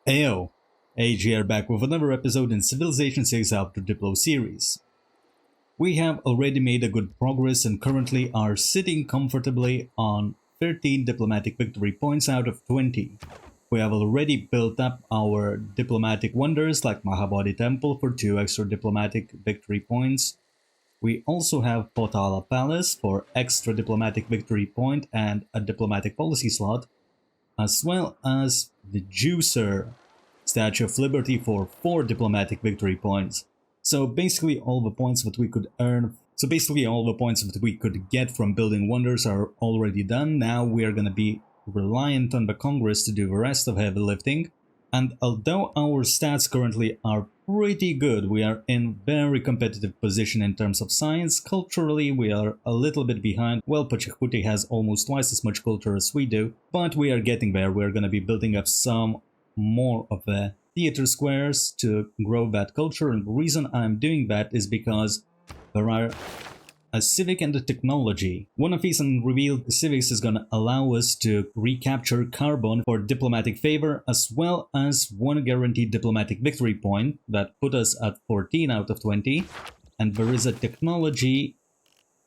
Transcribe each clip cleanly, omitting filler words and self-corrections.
Ayo, Age here back with another episode in Civilization 6 After Diplo series. We have already made a good progress and currently are sitting comfortably on 13 diplomatic victory points out of 20. We have already built up our diplomatic wonders like Mahabodhi Temple for 2 extra diplomatic victory points. We also have Potala Palace for extra diplomatic victory point and a diplomatic policy slot, as well as the Juicer Statue of Liberty for 4 diplomatic victory points. So basically all the points that we could earn, so basically all the points that we could get from building wonders are already done. Now we are going to be reliant on the Congress to do the rest of heavy lifting. And although our stats currently are pretty good, we are in very competitive position in terms of science. Culturally, we are a little bit behind. Well, Pachacuti has almost twice as much culture as we do, but we are getting there. We're going to be building up some more of the theater squares to grow that culture, and the reason I'm doing that is because there are a civic and a technology. One of these unrevealed civics is going to allow us to recapture carbon for diplomatic favor, as well as one guaranteed diplomatic victory point that put us at 14 out of 20. And there is a technology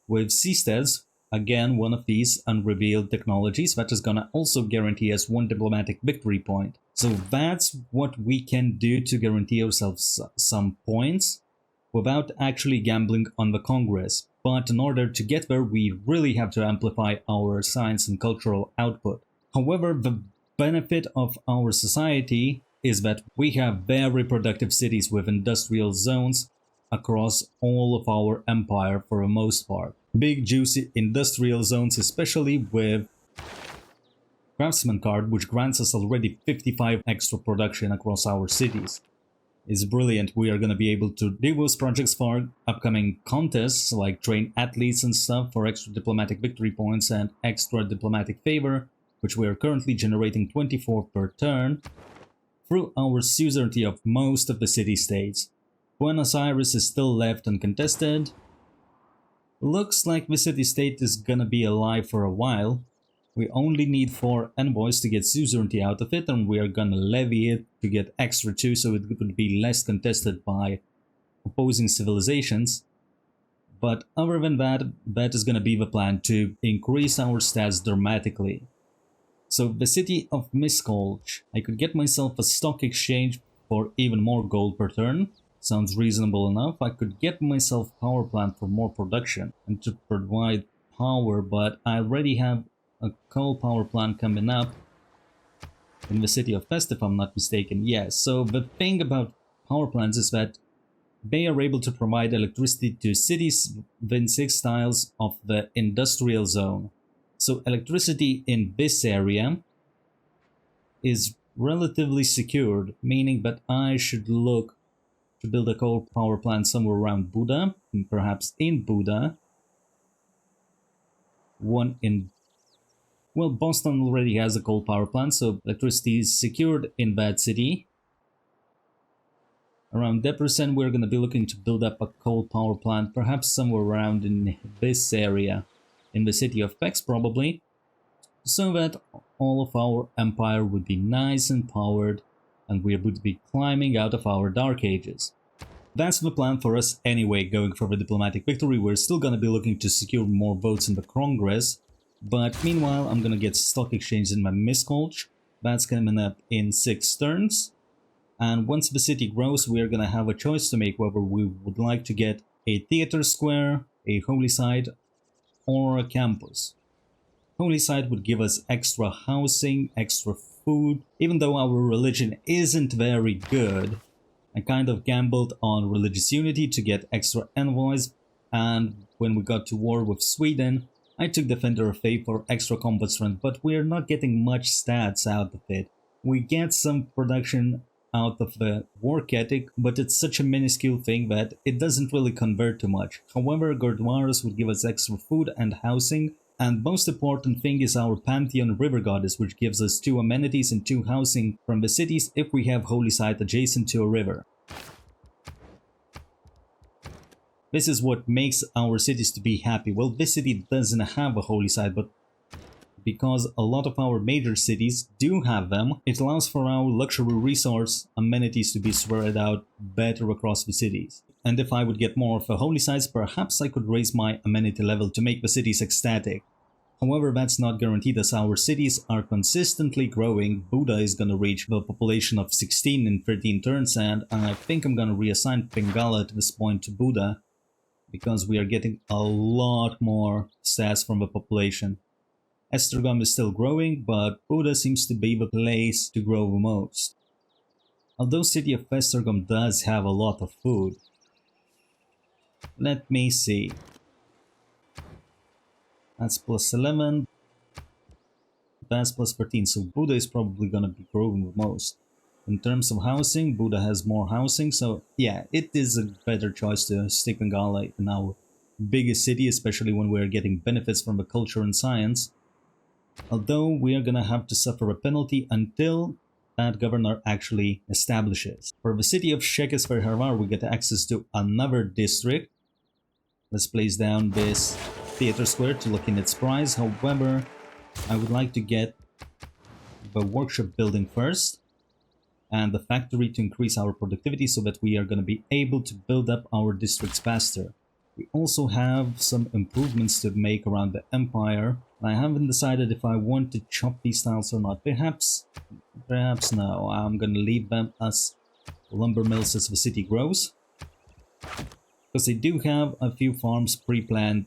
with seasteads, again one of these unrevealed technologies, that is going to also guarantee us one diplomatic victory point. So that's what we can do to guarantee ourselves some points without actually gambling on the Congress. But in order to get there, we really have to amplify our science and cultural output. However, the benefit of our society is that we have very productive cities with industrial zones across all of our empire for the most part. Big juicy industrial zones, especially with Craftsman card, which grants us already 55 extra production across our cities. Is brilliant. We are going to be able to do those projects for upcoming contests, like train athletes and stuff for extra diplomatic victory points and extra diplomatic favor, which we are currently generating 24 per turn, through our suzerainty of most of the city-states. Buenos Aires is still left uncontested. Looks like the city-state is gonna be alive for a while. We only need 4 envoys to get suzerainty out of it, and we are gonna levy it to get extra 2 so it would be less contested by opposing civilizations. But other than that, that is gonna be the plan, to increase our stats dramatically. So the city of Miskolc, I could get myself a stock exchange for even more gold per turn. Sounds reasonable enough. I could get myself power plant for more production and to provide power, but I already have a coal power plant coming up in the city of Pest, if I'm not mistaken. Yes, so the thing about power plants is that they are able to provide electricity to cities within 6 tiles of the industrial zone. So electricity in this area is relatively secured, meaning that I should look to build a coal power plant somewhere around Buda, and perhaps in Buda. One in... Well, Boston already has a coal power plant, so electricity is secured in that city. Around Debrecen, we're going to be looking to build up a coal power plant, perhaps somewhere around in this area, in the city of Pex probably, so that all of our empire would be nice and powered, and we would be climbing out of our dark ages. That's the plan for us anyway, going for the diplomatic victory. We're still going to be looking to secure more votes in the Congress. But meanwhile, I'm gonna get stock exchange in my Miskolc. That's coming up in 6 turns. And once the city grows, we're gonna have a choice to make whether we would like to get a theater square, a holy site, or a campus. Holy site would give us extra housing, extra food. Even though our religion isn't very good, I kind of gambled on religious unity to get extra envoys. And when we got to war with Sweden, I took Defender of Faith for extra combat strength, but we're not getting much stats out of it. We get some production out of the work ethic, but it's such a minuscule thing that it doesn't really convert to much. However, Gurdwaras would give us extra food and housing, and most important thing is our Pantheon River Goddess, which gives us 2 amenities and 2 housing from the cities if we have holy site adjacent to a river. This is what makes our cities to be happy. Well, this city doesn't have a holy site, but Because a lot of our major cities do have them, it allows for our luxury resource amenities to be spread out better across the cities. And if I would get more of a holy sites, perhaps I could raise my amenity level to make the cities ecstatic. However, that's not guaranteed as our cities are consistently growing. Buddha is gonna reach the population of 16 in 13 turns, and I think I'm gonna reassign Pingala at this point to Buddha, because we are getting a lot more stats from the population. Estergom is still growing, but Buddha seems to be the place to grow the most. Although city of Estergom does have a lot of food. Let me see. That's plus 11. That's plus 13, so Buddha is probably gonna be growing the most. In terms of housing, Buddha has more housing, so yeah, it is a better choice to stick Bengala in our biggest city, especially when we're getting benefits from the culture and science. Although we are gonna have to suffer a penalty until that governor actually establishes. For the city of Shekesper Harvar, we get access to another district. Let's place down this theater square to look in its price. However, I would like to get the workshop building first and the factory to increase our productivity so that we are going to be able to build up our districts faster. We also have some improvements to make around the empire. I haven't decided if I want to chop these tiles or not. Perhaps no. I'm going to leave them as lumber mills as the city grows, because they do have a few farms pre-planned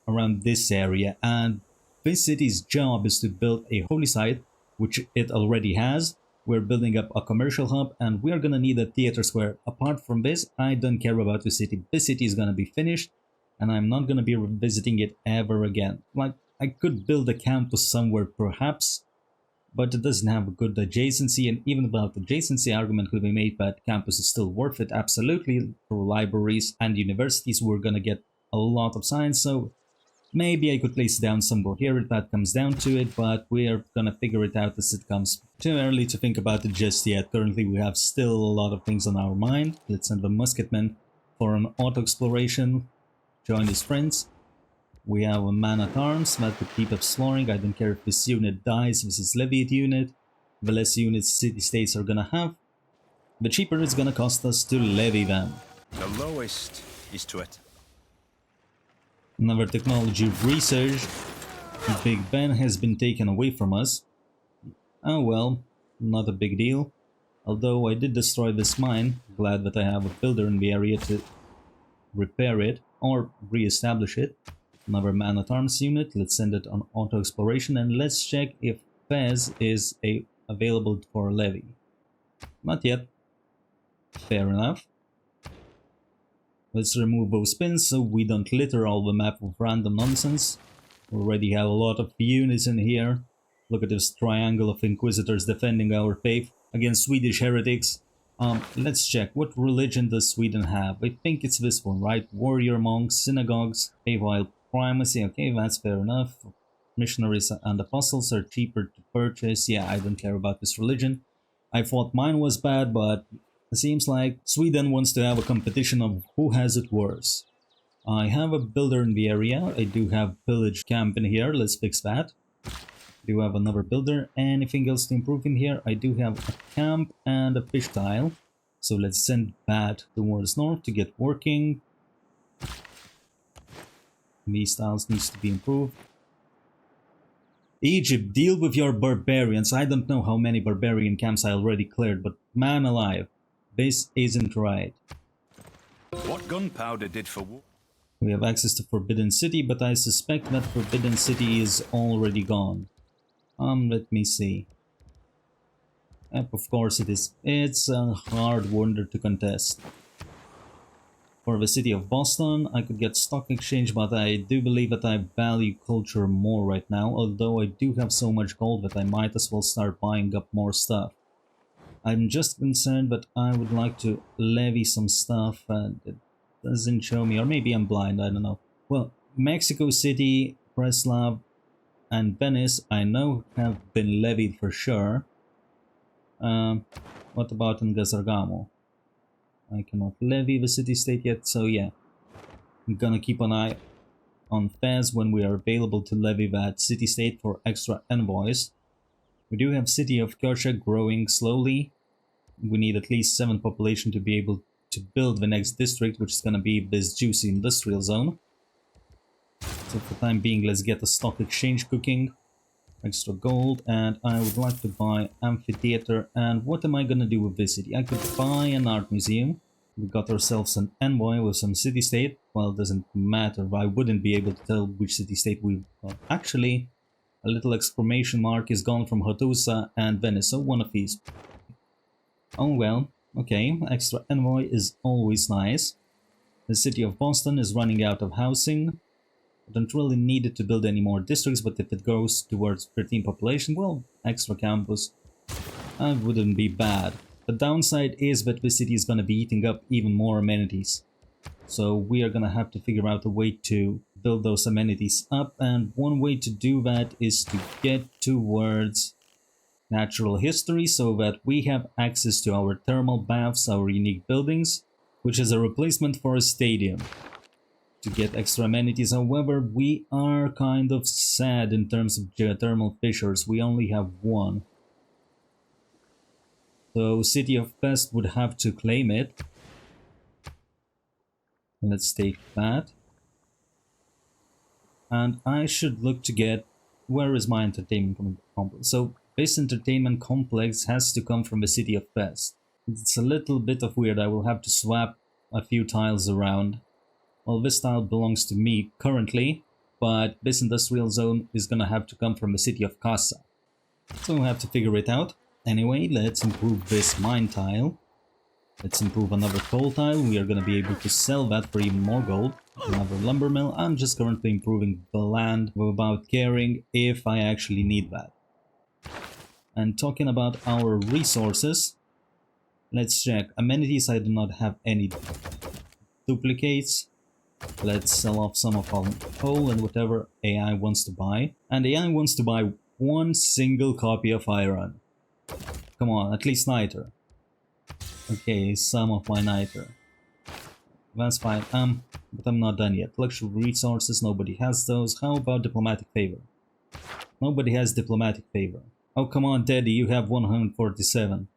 around this area, and this city's job is to build a holy site, which it already has. We're building up a commercial hub, and we're gonna need a theater square. Apart from this, I don't care about the city. This city is gonna be finished, and I'm not gonna be revisiting it ever again. Like, I could build a campus somewhere perhaps, but it doesn't have a good adjacency, and even about adjacency argument could be made, but campus is still worth it, absolutely. Through libraries and universities, we're gonna get a lot of science, so maybe I could place down some more here if that comes down to it, but we are gonna figure it out as it comes. Too early to think about it just yet. Currently we have still a lot of things on our mind. Let's send the musketmen for an auto-exploration. Join his friends. We have a man-at-arms that could keep exploring. I don't care if this unit dies, this is levied unit. The less units city-states are gonna have, the cheaper it's gonna cost us to levy them. The lowest is to it. Another technology research. Big Ben has been taken away from us. Oh well, not a big deal. Although I did destroy this mine, glad that I have a builder in the area to repair it or re-establish it. Another man-at-arms unit, let's send it on auto-exploration, and let's check if Fez is available for a levy. Not yet. Fair enough. Let's remove those pins so we don't litter all the map with random nonsense. We already have a lot of units in here. Look at this triangle of inquisitors defending our faith against Swedish heretics. Let's check. What religion does Sweden have? I think it's this one, right? Warrior monks, synagogues, Avile primacy. Okay, that's fair enough. Missionaries and apostles are cheaper to purchase. Yeah, I don't care about this religion. I thought mine was bad, but it seems like Sweden wants to have a competition of who has it worse. I have a builder in the area. I do have pillage camp in here. Let's fix that. Do have another builder. Anything else to improve in here? I do have a camp and a fish tile. So let's send that towards north to get working. These tiles needs to be improved. Egypt, deal with your barbarians. I don't know how many barbarian camps I already cleared, but man alive. This isn't right. What gunpowder did for war? We have access to Forbidden City, but I suspect that Forbidden City is already gone. Let me see. Of course it is. It's a hard wonder to contest. For the city of Boston, I could get stock exchange, but I do believe that I value culture more right now, although I do have so much gold that I might as well start buying up more stuff. I'm just concerned that I would like to levy some stuff and it doesn't show me, or maybe I'm blind, I don't know. Well, Mexico City, Preslav, and Venice I know have been levied for sure. What about in Gazargamo? I cannot levy the city-state yet, so yeah. I'm gonna keep an eye on Fez when we are available to levy that city-state for extra envoys. We do have City of Kerchak growing slowly. We need at least 7 population to be able to build the next district, which is gonna be this juicy industrial zone. So for the time being, let's get the stock exchange cooking. Extra gold, and I would like to buy amphitheater. And what am I gonna do with this city? I could buy an art museum. We got ourselves an envoy with some city-state. Well, it doesn't matter. I wouldn't be able to tell which city-state we... actually, a little exclamation mark is gone from Hattusa and Venice, so one of these. Oh well, okay, extra envoy is always nice. The city of Boston is running out of housing. I don't really need it to build any more districts, but if it goes towards 13 population, well, extra campus, wouldn't be bad. The downside is that the city is gonna be eating up even more amenities. So we are gonna have to figure out a way to build those amenities up, and one way to do that is to get towards natural history so that we have access to our thermal baths, our unique buildings, which is a replacement for a stadium. To get extra amenities, however, we are kind of sad in terms of geothermal fissures. We only have one. So City of Pest would have to claim it. Let's take that. And I should look to get... where is my entertainment complex? So this entertainment complex has to come from the City of Pest. It's a little bit of weird. I will have to swap a few tiles around. Well, this tile belongs to me currently, but this industrial zone is gonna have to come from the City of Casa. So we'll have to figure it out. Anyway, let's improve this mine tile. Let's improve another coal tile. We are gonna be able to sell that for even more gold. Another lumber mill. I'm just currently improving the land without caring if I actually need that. And talking about our resources, let's check. Amenities, I do not have any duplicates. Let's sell off some of our coal and whatever AI wants to buy. And AI wants to buy one single copy of iron. Come on, at least niter. Okay, some of my niter. That's fine. But I'm not done yet. Luxury resources, nobody has those. How about diplomatic favor? Nobody has diplomatic favor. Oh, come on, Daddy, you have 147.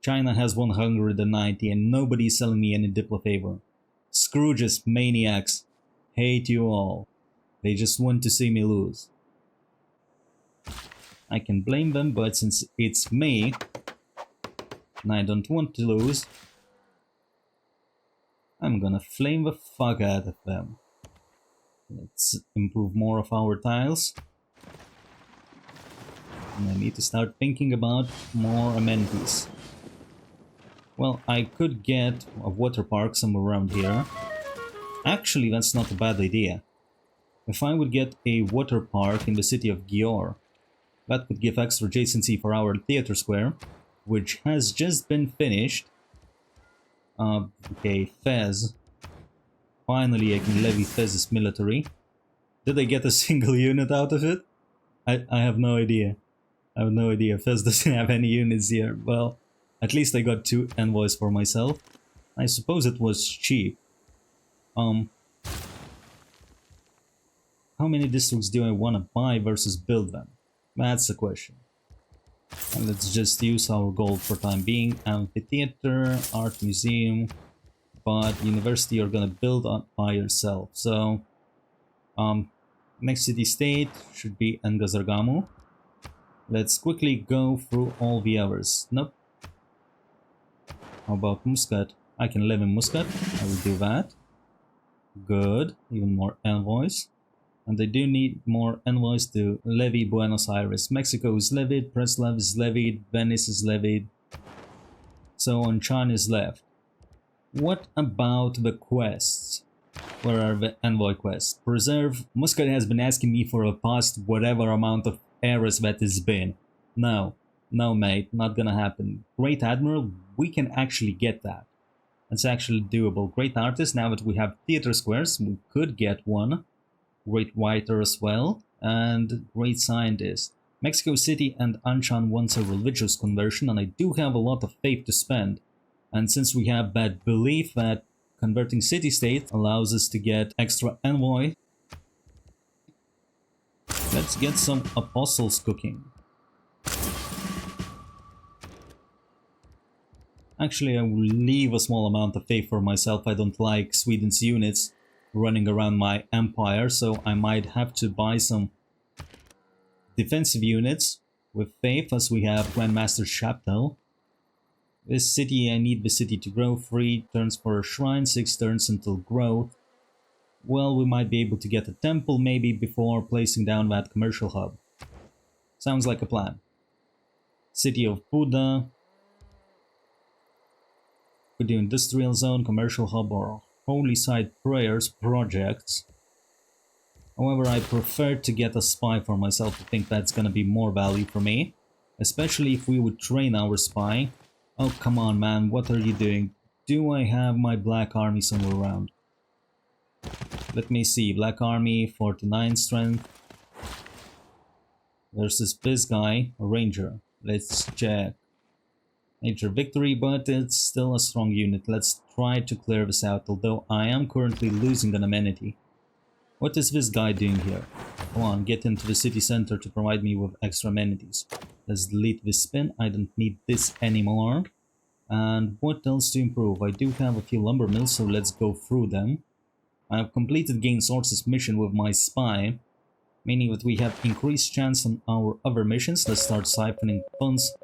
China has 190 and nobody's selling me any diplo favor. Scrooges, maniacs, hate you all. They just want to see me lose. I can blame them, but since it's me, and I don't want to lose, I'm gonna flame the fuck out of them. Let's improve more of our tiles. And I need to start thinking about more amenities. Well, I could get a water park somewhere around here. Actually, that's not a bad idea. If I would get a water park in the city of Győr, that would give extra adjacency for our theater square, which has just been finished. Okay, Fez. Finally, I can levy Fez's military. Did I get a single unit out of it? I have no idea. I have no idea. Fez doesn't have any units here. Well, at least I got 2 envoys for myself. I suppose it was cheap. How many districts do I want to buy versus build them? That's the question. And let's just use our gold for time being. Amphitheater, art museum, but university you're gonna build up by yourself. So, next city-state should be Engazargamu. Let's quickly go through all the others. Nope. How about Muscat? I can live in Muscat. I will do that. Good. Even more envoys. And I do need more envoys to levy Buenos Aires. Mexico is levied, Preslav is levied, Venice is levied. So Anchan is left. What about the quests? Where are the envoy quests? Preserve. Muscat has been asking me for a past whatever amount of eras that has been. No. No, mate, not gonna happen. Great Admiral, we can actually get that. It's actually doable. Great Artist, now that we have theater squares, we could get one. Great Writer as well, and Great Scientist. Mexico City and Anshan wants a religious conversion, and I do have a lot of faith to spend. And since we have that belief that converting city-state allows us to get extra envoy, Let's get some apostles cooking. Actually, I will leave a small amount of faith for myself. I don't like Sweden's units running around my empire, so I might have to buy some defensive units with faith, as we have Grandmaster's Chapel. This city, I need the city to grow. 3 turns for a shrine, 6 turns until growth. Well, we might be able to get a temple maybe before placing down that commercial hub. Sounds like a plan. City of Buddha. Could do industrial zone, commercial hub, or holy site prayers projects. However, I prefer to get a spy for myself. I think that's gonna be more value for me. Especially if we would train our spy. Oh, come on, man, what are you doing? Do I have my black army somewhere around? Let me see, black army, 49 strength. Versus this guy, a ranger. Let's check. Major victory, but it's still a strong unit. Let's try to clear this out, although I am currently losing an amenity. What is this guy doing here? Come on, get into the city center to provide me with extra amenities. Let's delete this spin, I don't need this anymore. And what else to improve? I do have a few lumber mills, so let's go through them. I have completed Gain Sources mission with my spy, meaning that we have increased chance on our other missions. Let's start siphoning funds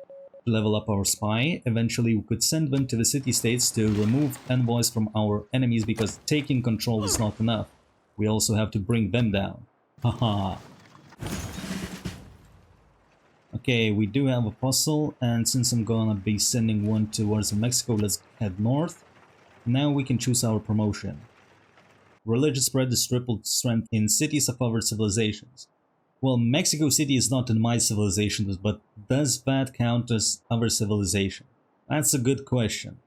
to level up our spy. Eventually we could send them to the city-states to remove envoys from our enemies, because taking control is not enough. We also have to bring them down. Haha. Okay, we do have Apostle, and since I'm gonna be sending one towards Mexico, let's head north. Now we can choose our promotion. Religious spread is tripled strength in cities of other civilizations. Well, Mexico City is not in my civilization, but does that count as other civilization? That's a good question.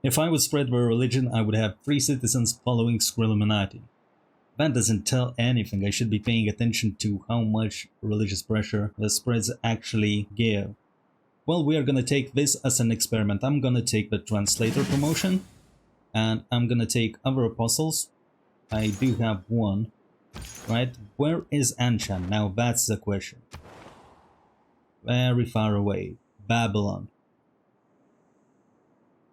If I would spread their religion, I would have 3 citizens following Skrillaminati. That doesn't tell anything. I should be paying attention to how much religious pressure the spreads actually give. Well, we are gonna take this as an experiment. I'm gonna take the translator promotion, and I'm gonna take other apostles. I do have one, right? Where is Anshan? Now that's the question. Very far away. Babylon.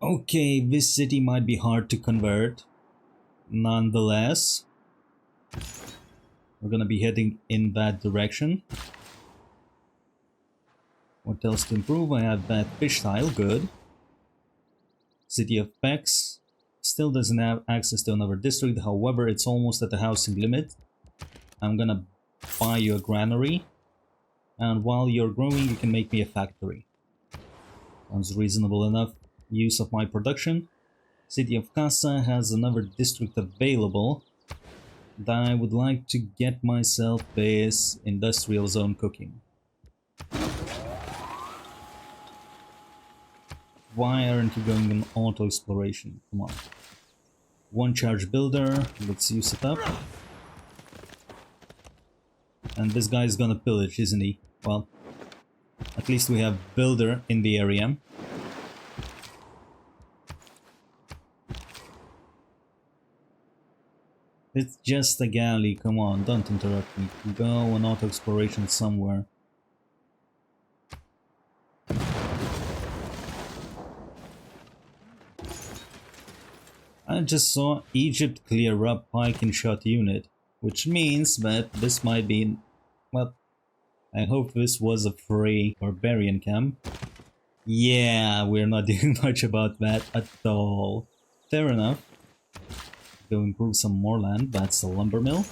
Okay, this city might be hard to convert. Nonetheless, we're gonna be heading in that direction. What else to improve? I have that fish tile, good. City of Pex still doesn't have access to another district, however it's almost at the housing limit. I'm gonna buy you a granary, and while you're growing you can make me a factory. Sounds reasonable enough use of my production. City of Casa has another district available. Then I would like to get myself this industrial zone cooking. Why aren't you going in auto exploration? Come on. One charge builder, let's use it up. And this guy is gonna pillage, isn't he? Well, at least we have builder in the area. It's just a galley, come on, don't interrupt me. Go on auto exploration somewhere. I just saw Egypt clear up pike and shot unit, which means that this might be, well, I hope this was a free barbarian camp. Yeah, we're not doing much about that at all. Fair enough. Go improve some more land, that's a lumber mill.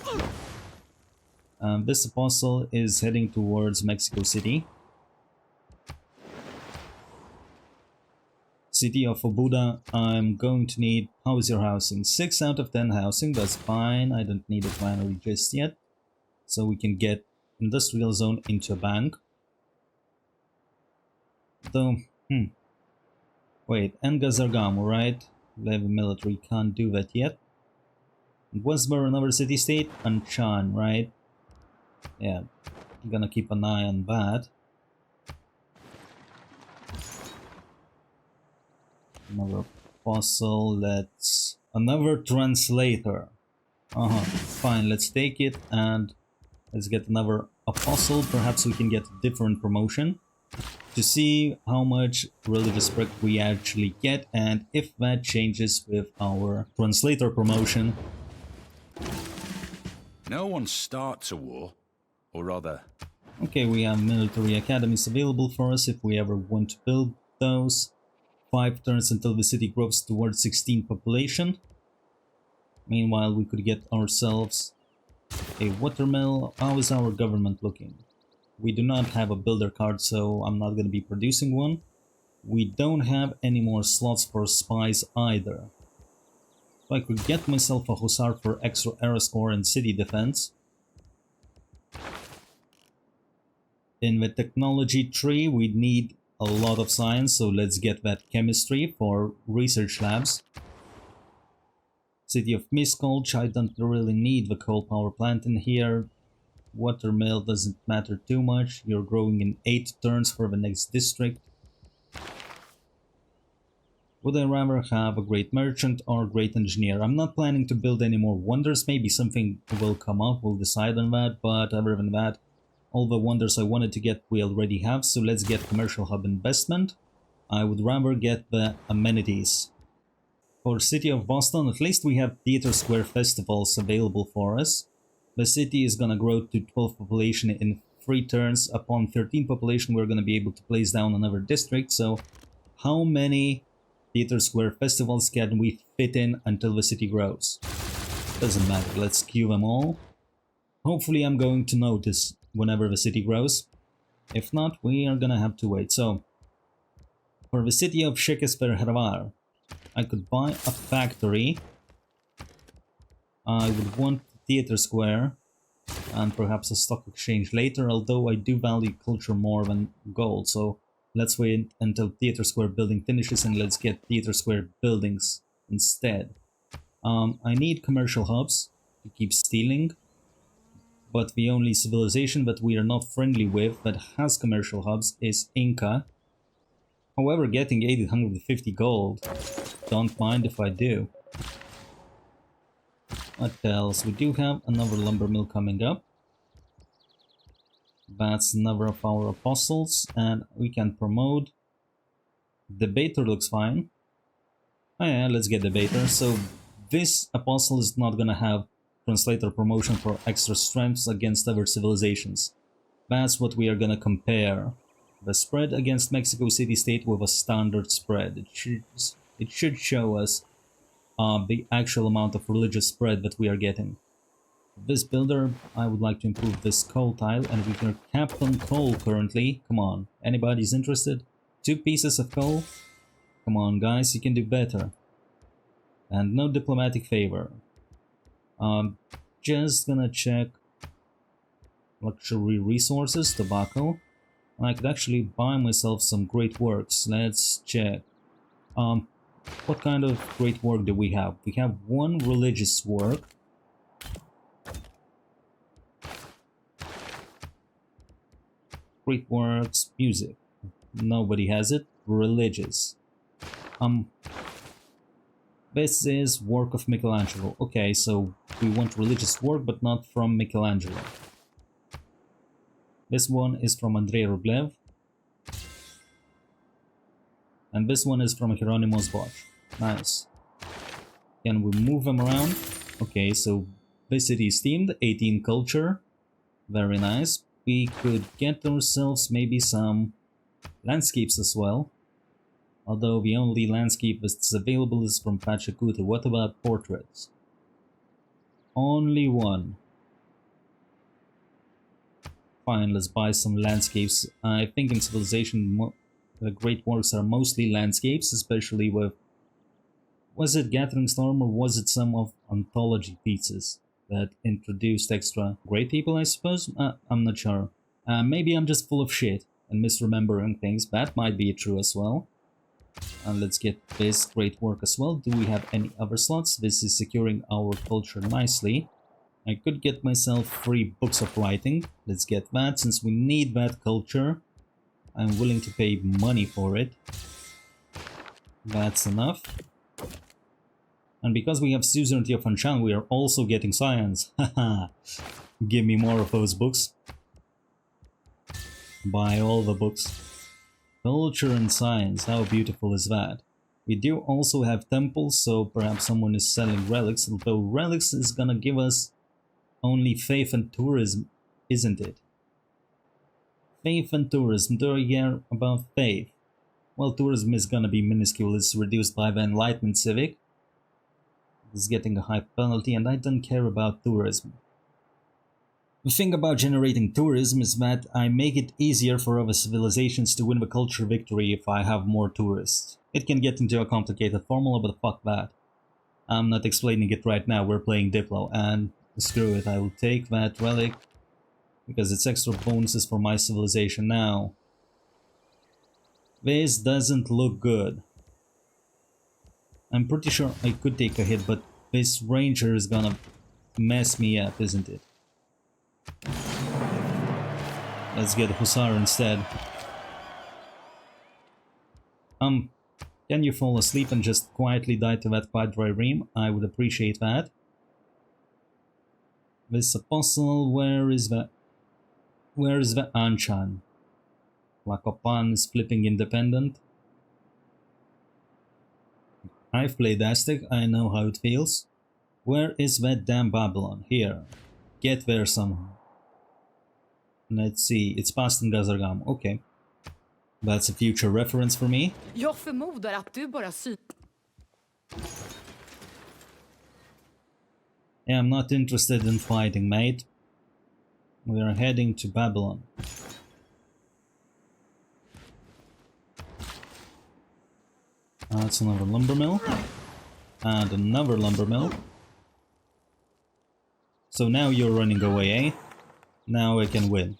This apostle is heading towards Mexico City. City of Obuda, I'm going to need, how is your housing? 6 out of 10 housing, that's fine. I don't need a granary just yet. So we can get industrial zone into a bank. Though, wait, and Gazargamo, right? Levy military, can't do that yet. Was there another city-state? Anshan, right? Yeah, I'm gonna keep an eye on that. Another apostle, let's... Another translator. Fine, let's take it and Let's get another apostle. Perhaps we can get a different promotion to see how much religious spread we actually get and if that changes with our translator promotion. No one starts a war, or rather... Okay, we have military academies available for us if we ever want to build those. 5 turns until the city grows towards 16 population. Meanwhile, we could get ourselves a watermill. How is our government looking? We do not have a builder card, so I'm not going to be producing one. We don't have any more slots for spies either. So I could get myself a hussar for extra era score and city defense. In the technology tree, we need a lot of science, so let's get that chemistry for research labs. City of Miskolc, I don't really need the coal power plant in here. Watermill doesn't matter too much. You're growing in 8 turns for the next district. Would I rather have a great merchant or great engineer? I'm not planning to build any more wonders. Maybe something will come up, we'll decide on that, but other than that, all the wonders I wanted to get we already have, so let's get commercial hub investment. I would rather get the amenities. For City of Boston, at least we have Theater Square festivals available for us. The city is gonna grow to 12 population in 3 turns. Upon 13 population, we're gonna be able to place down another district, so how many Theater Square festivals can we fit in until the city grows? Doesn't matter, let's queue them all. Hopefully I'm going to notice whenever the city grows. If not, we are gonna have to wait. So, for the city of Shakespeare-Hrvar, I could buy a factory. I would want Theater Square and perhaps a stock exchange later, although I do value culture more than gold, so let's wait until Theater Square building finishes and let's get Theater Square buildings instead. I need commercial hubs to keep stealing, but the only civilization that we are not friendly with that has commercial hubs is Inca. However, getting 850 gold, don't mind if I do. What else? We do have another lumber mill coming up. That's another of our apostles, and we can promote. Debater looks fine. Oh yeah, let's get Debater. So this apostle is not gonna have translator promotion for extra strengths against other civilizations. That's what we are gonna compare. The spread against Mexico City State with a standard spread. It should show us the actual amount of religious spread that we are getting. This builder, I would like to improve this coal tile, and we can Captain Coal currently. Come on, anybody's interested? 2 pieces of coal? Come on guys, you can do better. And no diplomatic favor. Just gonna check luxury resources, tobacco. I could actually buy myself some great works. Let's check. What kind of great work do we have? We have 1 religious work. Great works, music. Nobody has it. Religious. This is work of Michelangelo. Okay, so we want religious work, but not from Michelangelo. This one is from Andrei Rublev. And this one is from Hieronymus Bosch. Nice. Can we move them around? Okay, so this city is themed, 18 culture. Very nice. We could get ourselves maybe some landscapes as well. Although the only landscape that's available is from Pachacuti. What about portraits? Only 1. Fine, let's buy some landscapes. I think in Civilization the great works are mostly landscapes, especially with... Was it Gathering Storm or was it some of anthology pieces that introduced extra great people, I suppose? I'm not sure. Maybe I'm just full of shit and misremembering things. That might be true as well. And let's get this great work as well. Do we have any other slots? This is securing our culture nicely. I could get myself 3 books of writing. Let's get that, since we need that culture. I'm willing to pay money for it. That's enough. And because we have suzerainty of Anshan, we are also getting science. Haha. Give me more of those books. Buy all the books. Culture and science, how beautiful is that? We do also have temples, so perhaps someone is selling relics, although relics is gonna give us only faith and tourism, isn't it? Faith and tourism, do you hear about faith? Well, tourism is gonna be minuscule, it's reduced by the Enlightenment Civic. It's getting a high penalty, and I don't care about tourism. The thing about generating tourism is that I make it easier for other civilizations to win the culture victory if I have more tourists. It can get into a complicated formula, but fuck that. I'm not explaining it right now, we're playing Diplo, and screw it, I will take that relic, because it's extra bonuses for my civilization now. This doesn't look good. I'm pretty sure I could take a hit, but this ranger is gonna mess me up, isn't it? Let's get Hussar instead. Can you fall asleep and just quietly die to that quadrireme? I would appreciate that. This apostle, where is the Anchan? Lakopan is flipping independent. I've played Aztec, I know how it feels. Where is that damn Babylon? Here. Get there somehow. Let's see, it's past in Gazargam. Okay. That's a future reference for me. Jag förmodar att du bara Yeah, I'm not interested in fighting, mate. We are heading to Babylon. That's another lumber mill. And another lumber mill. So now you're running away, eh? Now I can win.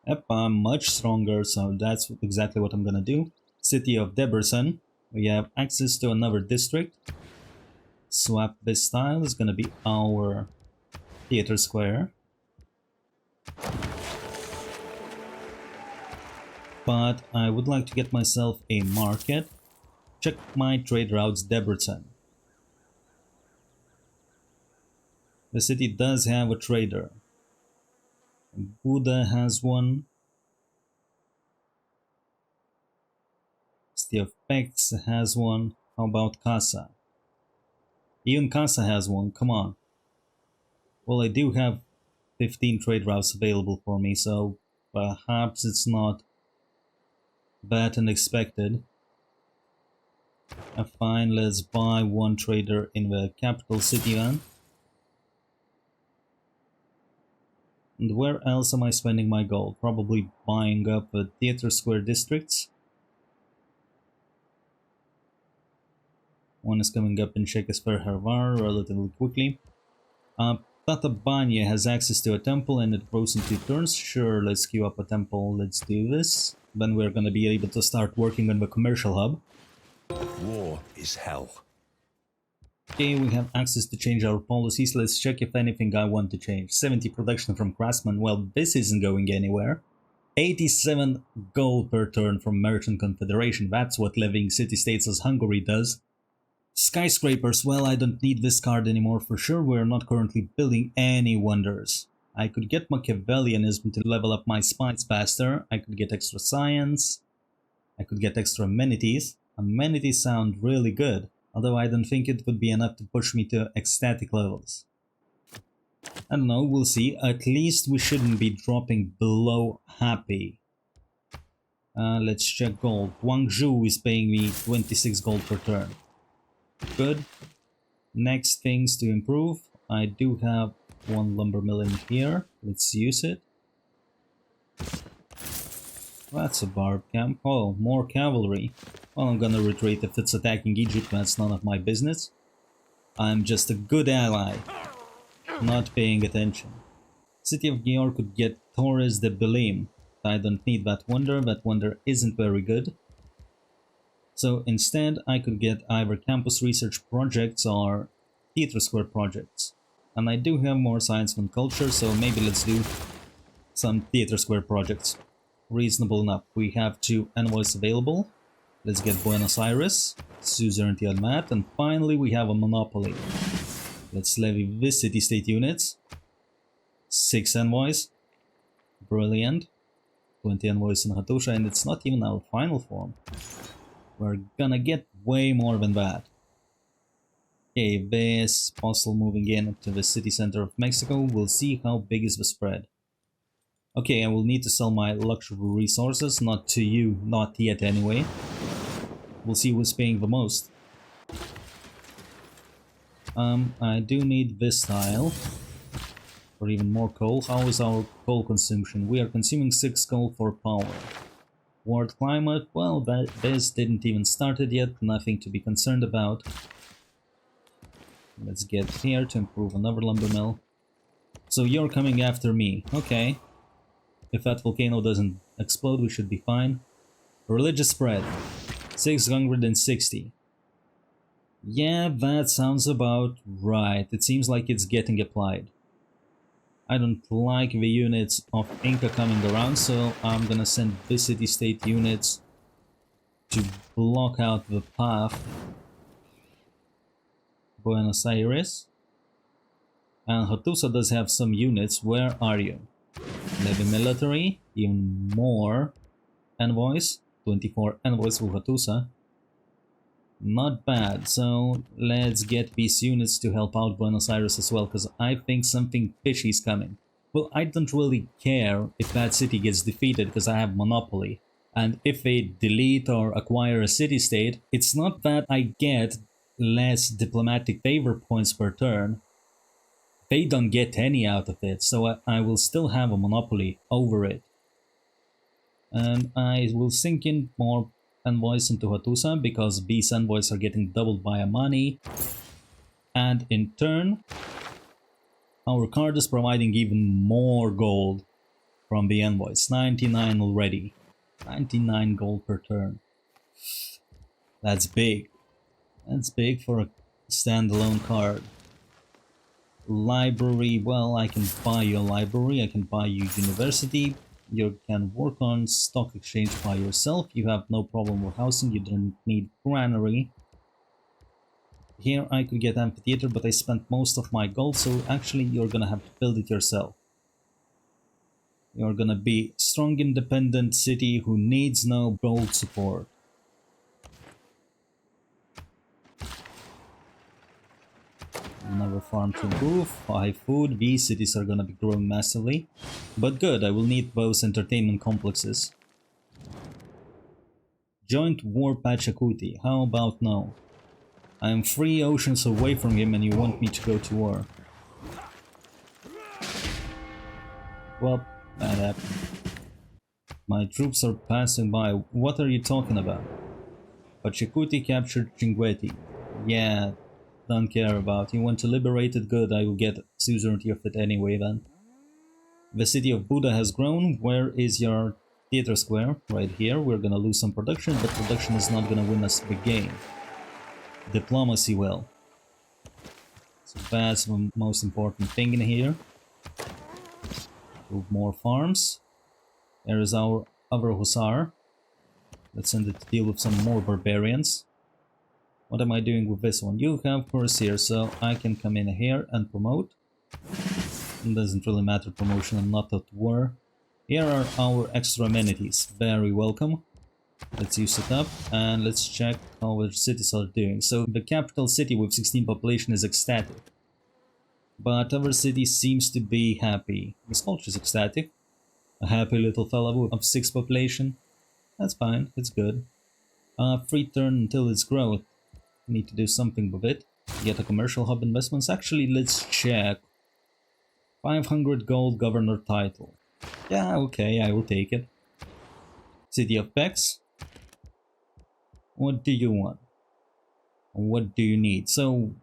Yep, I'm much stronger, so that's exactly what I'm gonna do. City of Debrecen. We have access to another district. Swap this style is gonna be our theater square. But I would like to get myself a market. Check my trade routes, Debrecen. The city does have a trader. Buda has one. City of Pex has one. How about Casa? Even Casa has one, come on. Well, I do have 15 trade routes available for me, so perhaps it's not that unexpected. Fine, let's buy one trader in the capital city then. And where else am I spending my gold? Probably buying up the theater square districts. One is coming up in Shakespeare Harvar relatively quickly. Tatabanya has access to a temple and it grows in 2 turns. Sure, let's queue up a temple, let's do this. Then we're gonna be able to start working on the commercial hub. War is hell. Okay, we have access to change our policies. Let's check if anything I want to change. 70 production from craftsmen. Well, this isn't going anywhere. 87 gold per turn from Merchant Confederation. That's what levying city-states as Hungary does. Skyscrapers. Well, I don't need this card anymore for sure. We're not currently building any wonders. I could get Machiavellianism to level up my spies faster. I could get extra science. I could get extra amenities. Amenities sound really good. Although I don't think it would be enough to push me to ecstatic levels. I don't know, we'll see. At least we shouldn't be dropping below happy. Let's check gold. Guangzhou is paying me 26 gold per turn. Good. Next things to improve. I do have one lumber mill in here. Let's use it. That's a barb camp. Oh, more cavalry. Well, I'm gonna retreat if it's attacking Egypt, that's none of my business. I'm just a good ally, not paying attention. City of Georg could get Torres de Belim. I don't need that wonder isn't very good. So instead, I could get either campus research projects or theater square projects. And I do have more science and culture, so maybe let's do some theater square projects. Reasonable enough. We have 2 envoys available. Let's get Buenos Aires, suzerainty on that, and finally we have a monopoly. Let's levy this city-state units. 6 envoys. Brilliant. 20 envoys in Hattusha, and it's not even our final form. We're gonna get way more than that. Okay, this postal moving in to the city center of Mexico. We'll see how big is the spread. Okay, I will need to sell my luxury resources, not to you, not yet anyway. We'll see who's paying the most. I do need this tile for even more coal. How is our coal consumption? We are consuming 6 coal for power. World climate, well, this didn't even started yet, nothing to be concerned about. Let's get here to improve another lumber mill. So you're coming after me, okay. If that volcano doesn't explode, we should be fine. Religious spread, 660. Yeah, that sounds about right. It seems like it's getting applied. I don't like the units of Inca coming around, so I'm gonna send the city-state units to block out the path. Buenos Aires. And Hattusa does have some units. Where are you? Levy military, even more envoys. 24 envoys for Hattusa. Not bad, so let's get these units to help out Buenos Aires as well, because I think something fishy is coming. Well, I don't really care if that city gets defeated, because I have monopoly. And if they delete or acquire a city-state, it's not that I get less diplomatic favor points per turn. They don't get any out of it, so I will still have a monopoly over it. And I will sink in more envoys into Hattusa, because these envoys are getting doubled by money. And in turn, our card is providing even more gold from the envoys. 99 already. 99 gold per turn. That's big. That's big for a standalone card. Library, well, I can buy you a library, I can buy you university. You can work on stock exchange by yourself. You have no problem with housing, you don't need granary. Here I could get amphitheater, but I spent most of my gold, so actually you're gonna have to build it yourself. You're gonna be strong independent city who needs no gold support. Another farm to improve, high food, these cities are gonna be growing massively. But good, I will need those entertainment complexes. Joint war Pachacuti, how about no? I am 3 oceans away from him and you want me to go to war. Well, that happened. My troops are passing by, what are you talking about? Pachacuti captured Chinguetti. Yeah. Don't care about. You want to liberate it? Good, I will get suzerainty of it anyway then. The city of Buda has grown. Where is your theater square? Right here. We're gonna lose some production, but production is not gonna win us the game. Diplomacy will. So that's the most important thing in here. Move more farms. There is our other hussar. Let's send it to deal with some more barbarians. What am I doing with this one? You have Courtier, so I can come in here and promote. It doesn't really matter, promotion and not at war. Here are our extra amenities. Very welcome. Let's use it up and let's check how our cities are doing. So the capital city with 16 population is ecstatic. But our city seems to be happy. The culture is ecstatic. A happy little fella of 6 population. That's fine, it's good. Free turn until its growth. Need to do something with it. Get a commercial hub investments. Actually, let's check. 500 gold governor title. Yeah, okay, I will take it. City of Pex. What do you want? What do you need? So,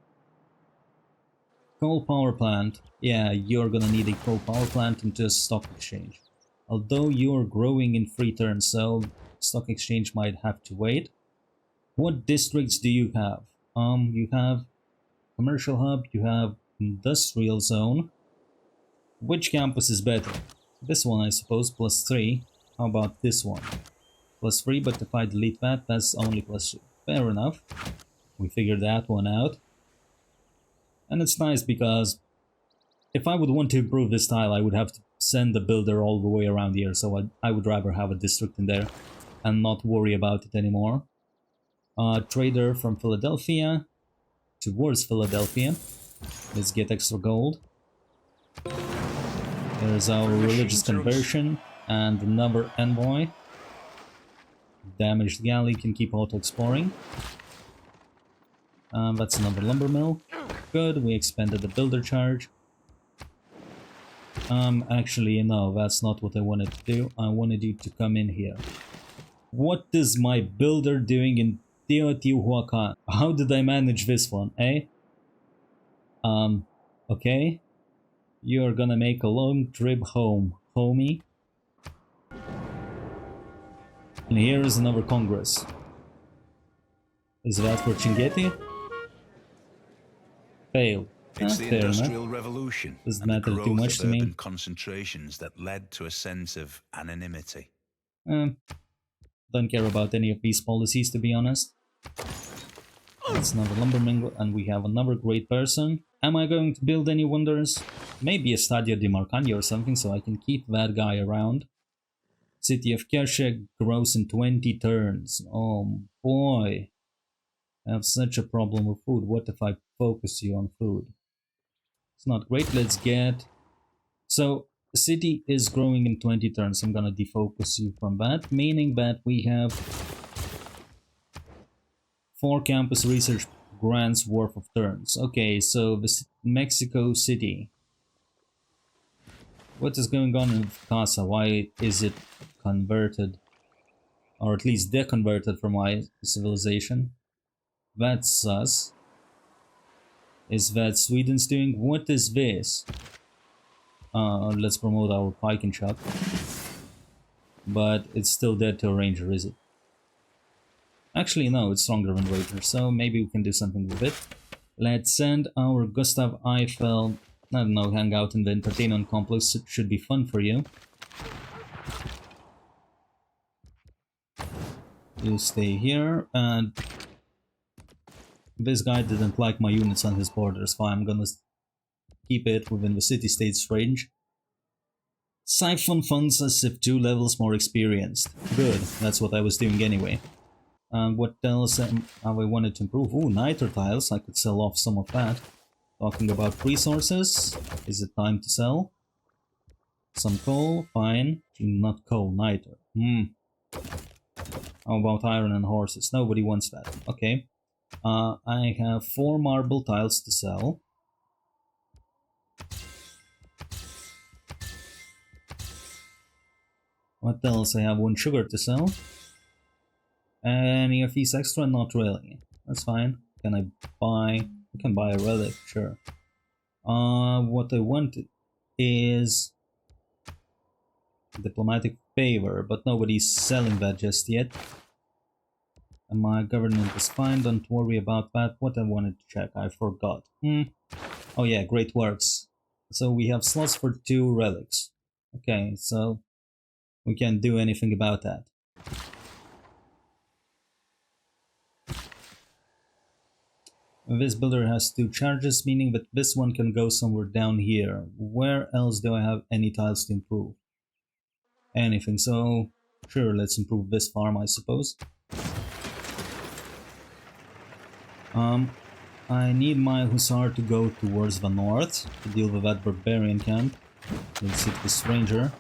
coal power plant. Yeah, you're gonna need a coal power plant into a stock exchange. Although you're growing in free turn, so stock exchange might have to wait. What districts do you have? You have commercial hub, you have industrial zone. Which campus is better? This one, I suppose, +3. How about this one? +3, but if I delete that, that's only +2. Fair enough. We figured that one out. And it's nice because if I would want to improve this tile, I would have to send the builder all the way around here, so I would rather have a district in there and not worry about it anymore. Trader from Philadelphia towards Philadelphia. Let's get extra gold. There's our religious conversion and another envoy. Damaged galley can keep auto-exploring. That's another lumber mill. Good, we expanded the builder charge. Actually, no, that's not what I wanted to do. I wanted you to come in here. What is my builder doing in Teotihuacan? How did I manage this one, eh? Okay. You're gonna make a long trip home, homie. And here is another congress. Is that for Chinguetti? Failed. It's the Fair Industrial enough. Revolution Doesn't and the matter too growth much of to me. urban concentrations that led to a sense of anonymity. Don't care about any of these policies, to be honest. That's another lumber mingle, and we have another great person. Am I going to build any wonders? Maybe a Stadio di Marcagna or something, so I can keep that guy around. City of Kershak grows in 20 turns. Oh boy. I have such a problem with food. What if I focus you on food? It's not great. Let's get... So, the city is growing in 20 turns. I'm gonna defocus you from that, meaning that we have 4 campus research grants worth of turns. Okay, so the Mexico City. What is going on in Casa? Why is it converted? Or at least deconverted from my civilization? That's sus. Is that Sweden's doing? What is this? Let's promote our pike and shot. But it's still dead to a ranger, is it? Actually, no, it's stronger than ranger, so maybe we can do something with it. Let's send our Gustav Eiffel, I don't know, hang out in the entertainment complex. It should be fun for you. You stay here, and this guy didn't like my units on his borders, so I'm gonna keep it within the city-state's range. Siphon funds as if 2 levels more experienced. Good, that's what I was doing anyway. What else I wanted to improve? Ooh, niter tiles, I could sell off some of that. Talking about resources, is it time to sell? Some coal, fine. Not coal, niter. How about iron and horses? Nobody wants that. Okay. I have 4 marble tiles to sell. What else? I have 1 sugar to sell. Any of these extra? Not really. That's fine. Can I buy... I can buy a relic, sure. What I want is... diplomatic favor, but nobody's selling that just yet. And my government is fine, don't worry about that. What I wanted to check, I forgot. Oh yeah, great works. So we have slots for 2 relics. Okay, so we can't do anything about that. This builder has 2 charges, meaning that this one can go somewhere down here. Where else do I have any tiles to improve? Anything, so sure, let's improve this farm, I suppose. I need my hussar to go towards the north to deal with that barbarian camp. Let's hit this ranger.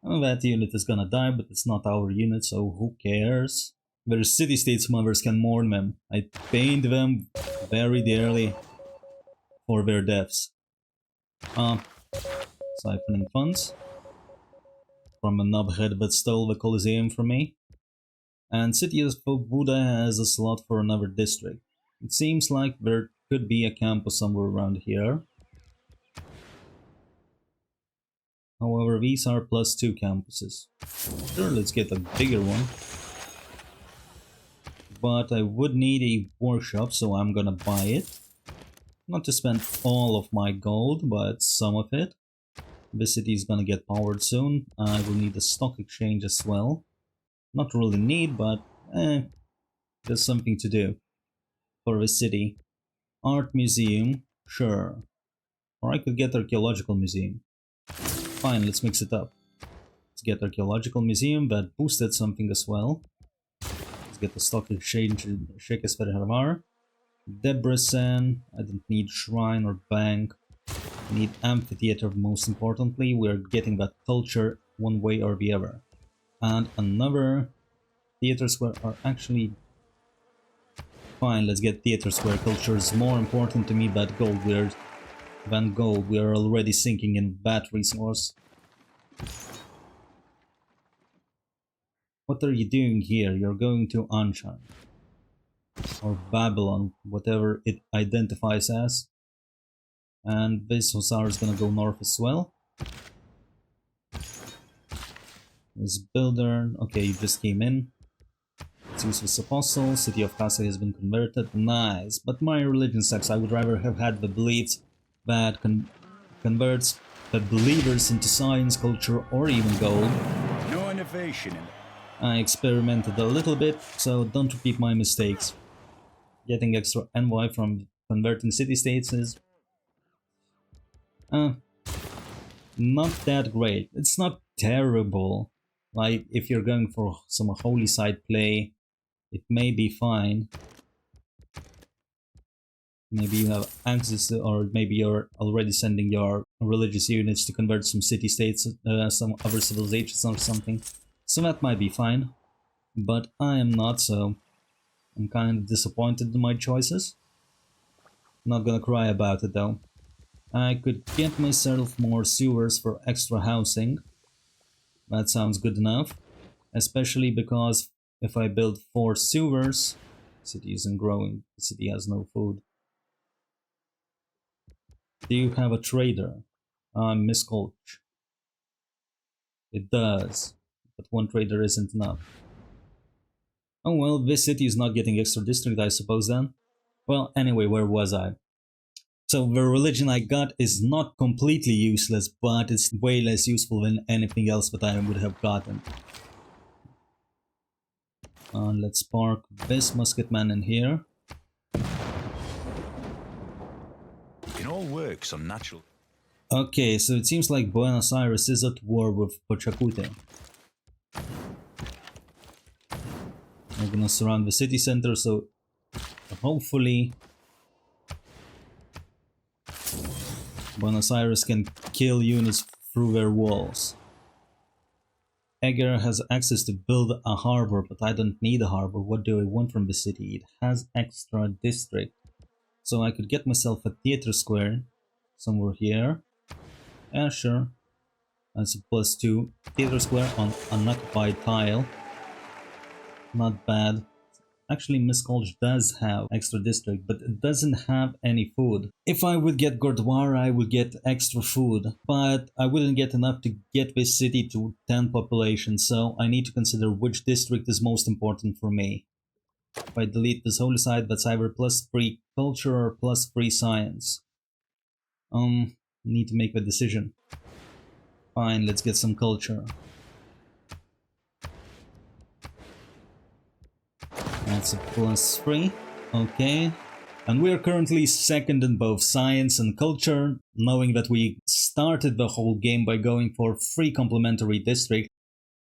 Oh, that unit is gonna die, but it's not our unit, so who cares? Their city-states mothers can mourn them. I paid them very dearly for their deaths. Siphoning funds from a knobhead that stole the Coliseum from me. And City of Buddha has a slot for another district. It seems like there could be a campus somewhere around here. However, these are +2 campuses. Sure, let's get a bigger one. But I would need a workshop, so I'm gonna buy it. Not to spend all of my gold, but some of it. This city is gonna get powered soon. I will need a stock exchange as well. Not really need, but there's something to do for the city. Art museum. Sure. Or I could get Archaeological Museum. Fine, let's mix it up. Let's get Archaeological Museum, that boosted something as well. Let's get the Stock Exchange in Shakespeare. Debrecen, I don't need Shrine or Bank. I need Amphitheater most importantly. We're getting that culture one way or the other. And another Theater Square are actually fine. Let's get Theater Square. Culture is more important to me than gold. We are already sinking in that resource. What are you doing here? You're going to Anshan. Or Babylon, whatever it identifies as. And this Hussar is gonna go north as well. This builder, okay, you just came in. Zeus Apostle, City of Casa has been converted, nice. But my religion sucks, I would rather have had the beliefs that converts the believers into science, culture, or even gold. No innovation in it. I experimented a little bit, so don't repeat my mistakes. Getting extra envoy from converting city-states is not that great. It's not terrible. Like, if you're going for some holy side play, it may be fine. Maybe you have access to, or maybe you're already sending your religious units to convert some city-states, some other civilizations or something. So that might be fine. But I am not, so I'm kind of disappointed in my choices. Not gonna cry about it though. I could get myself more sewers for extra housing. That sounds good enough. Especially because if I build 4 sewers, the city isn't growing, the city has no food. Do you have a trader? Miss Colch. It does, but 1 trader isn't enough. Oh well, this city is not getting extra district, I suppose then. Well, anyway, where was I? So the religion I got is not completely useless, but it's way less useful than anything else that I would have gotten. Let's park this musketman in here. It all works on natural. Okay, so it seems like Buenos Aires is at war with Pochacute. We're gonna surround the city center, so hopefully Buenos Aires can kill units through their walls. Eger has access to build a harbor, but I don't need a harbor. What do I want from the city? It has extra district. So I could get myself a theater square somewhere here. Yeah, sure. That's a +2 theater square on unoccupied tile. Not bad. Actually, Miss Colch does have extra district, but it doesn't have any food. If I would get Gurdwara, I would get extra food, but I wouldn't get enough to get this city to 10 population, so I need to consider which district is most important for me. If I delete this holy site, that's either +3 culture or +3 science. Need to make a decision. Fine, let's get some culture. That's a +3, okay. And we are currently second in both science and culture, knowing that we started the whole game by going for 3 complementary districts,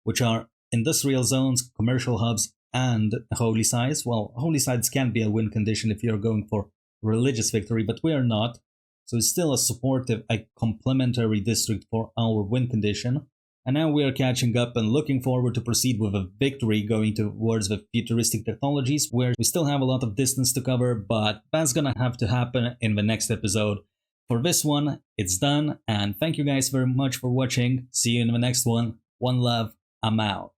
which are industrial zones, commercial hubs, and holy sites. Well, holy sites can be a win condition if you're going for religious victory, but we are not. So it's still a supportive, a complementary district for our win condition. And now we are catching up and looking forward to proceed with a victory going towards the futuristic technologies, where we still have a lot of distance to cover, but that's gonna have to happen in the next episode. For this one, it's done, and thank you guys very much for watching. See you in the next one. One love, I'm out.